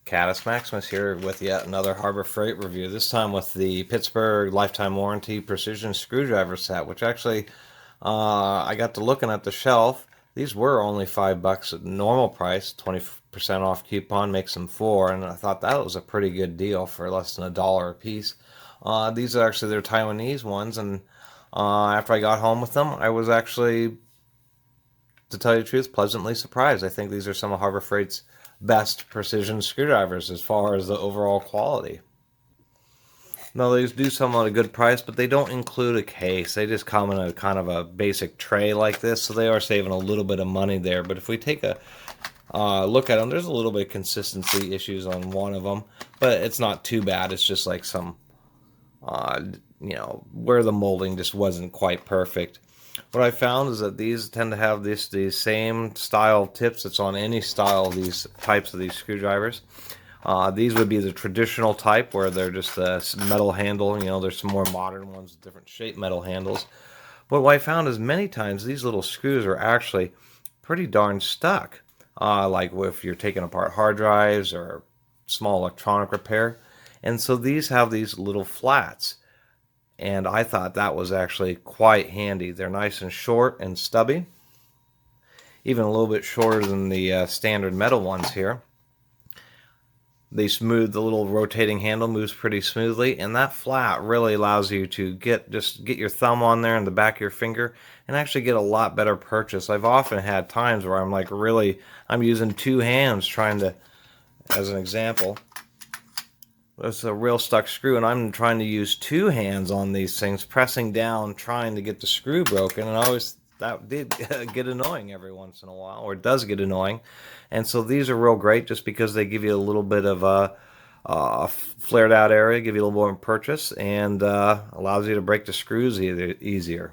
Caddis Maximus here with yet another Harbor Freight review, this time with the Pittsburgh Lifetime Warranty Precision Screwdriver set, which actually I got to looking at the shelf. These were only $5 at normal price, 20% off coupon makes them 4, and I thought that was a pretty good deal for less than $1 a piece. These are actually their Taiwanese ones, and after I got home with them, I was actually, to tell you the truth, pleasantly surprised. I think these are some of Harbor Freight's best precision screwdrivers as far as the overall quality. Now, they do some at a good price, but they don't include a case. They just come in a kind of a basic tray like this, so they are saving a little bit of money there. But if we take a look at them, there's a little bit of consistency issues on one of them, but it's not too bad. It's just like some, where the molding just wasn't quite perfect. What I found is that these tend to have these same style tips that's on any style of these types of these screwdrivers. These would be the traditional type where they're just a metal handle. There's some more modern ones with different shaped metal handles. But what I found is many times these little screws are actually pretty darn stuck. Like if you're taking apart hard drives or small electronic repair. And so these have these little flats. And I thought that was actually quite handy. They're nice and short and stubby, even a little bit shorter than the standard metal ones here. They smooth, the little rotating handle moves pretty smoothly, and that flat really allows you to get your thumb on there and the back of your finger and actually get a lot better purchase. I've often had times where I'm using two hands trying to, as an example, it's a real stuck screw, and I'm trying to use two hands on these things, pressing down, trying to get the screw broken, and that did get annoying every once in a while, or it does get annoying. And so these are real great just because they give you a little bit of a flared out area, give you a little more purchase, and allows you to break the screws easier.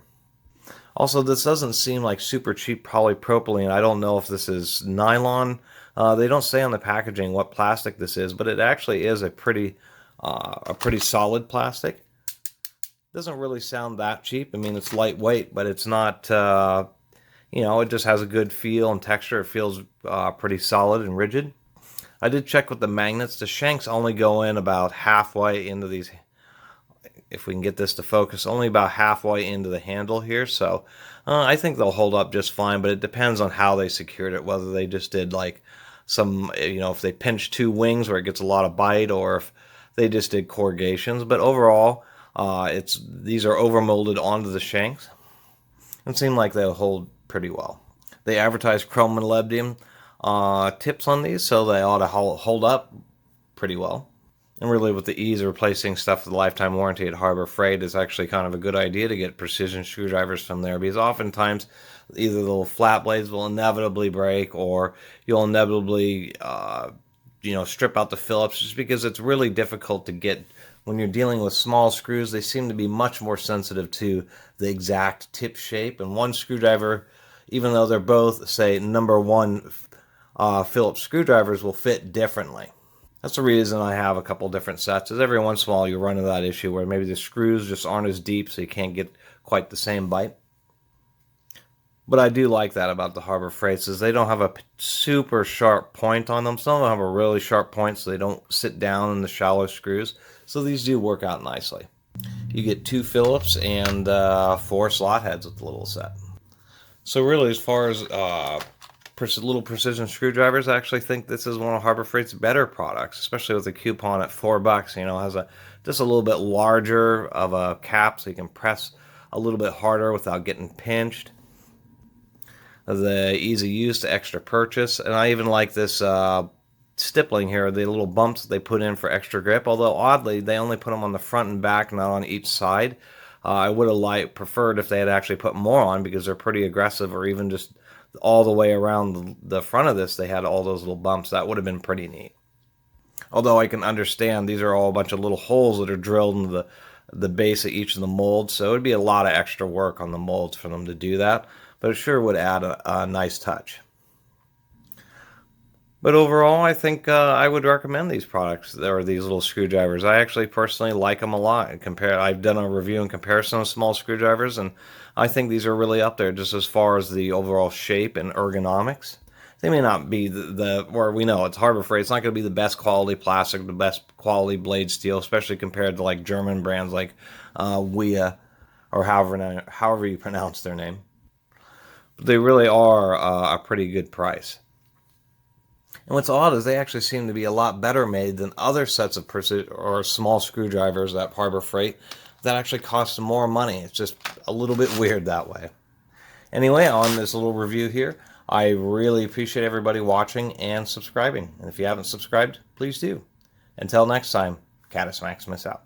Also, this doesn't seem like super cheap polypropylene. I don't know if this is nylon. They don't say on the packaging what plastic this is, but it actually is a pretty solid plastic. Doesn't really sound that cheap. I mean, it's lightweight, but it's not, it just has a good feel and texture. It feels pretty solid and rigid. I did check with the magnets. The shanks only go in about halfway into these, if we can get this to focus, only about halfway into the handle here. So I think they'll hold up just fine, but it depends on how they secured it, whether they just did like some, if they pinch two wings where it gets a lot of bite, or if they just did corrugations. But overall, these are overmolded onto the shanks. It seemed like they'll hold pretty well. They advertise chrome and molybdenum tips on these, so they ought to hold up pretty well. And really, with the ease of replacing stuff with the lifetime warranty at Harbor Freight, is actually kind of a good idea to get precision screwdrivers from there, because oftentimes either the little flat blades will inevitably break, or you'll inevitably strip out the Phillips, just because it's really difficult to get. When you're dealing with small screws, they seem to be much more sensitive to the exact tip shape. And one screwdriver, even though they're both, say, number one Phillips screwdrivers, will fit differently. That's the reason I have a couple different sets, is every once in a while you run into that issue where maybe the screws just aren't as deep, so you can't get quite the same bite. But I do like that about the Harbor Freights, is they don't have a super sharp point on them. Some of them have a really sharp point, so they don't sit down in the shallow screws. So these do work out nicely. You get 2 Phillips and 4 slot heads with the little set. So really, as far as little precision screwdrivers, I actually think this is one of Harbor Freight's better products, especially with the coupon at $4. Has just a little bit larger of a cap, so you can press a little bit harder without getting pinched. The easy use to extra purchase, and I even like this stippling here, the little bumps that they put in for extra grip, although oddly they only put them on the front and back, not on each side. I would have preferred if they had actually put more on, because they're pretty aggressive, or even just all the way around the front of this they had all those little bumps. That would have been pretty neat. Although I can understand these are all a bunch of little holes that are drilled into the base of each of the molds, so it would be a lot of extra work on the molds for them to do that, but it sure would add a nice touch. But overall, I think I would recommend these products, or these little screwdrivers. I actually personally like them a lot. I've done a review in comparison of small screwdrivers, and I think these are really up there just as far as the overall shape and ergonomics. They may not be or we know it's Harbor Freight. It's not going to be the best quality plastic, the best quality blade steel, especially compared to like German brands like WIA or however you pronounce their name. But they really are a pretty good price. And what's odd is they actually seem to be a lot better made than other sets of or small screwdrivers at Harbor Freight that actually cost more money. It's just a little bit weird that way. Anyway, on this little review here, I really appreciate everybody watching and subscribing. And if you haven't subscribed, please do. Until next time, Catus Maximus out.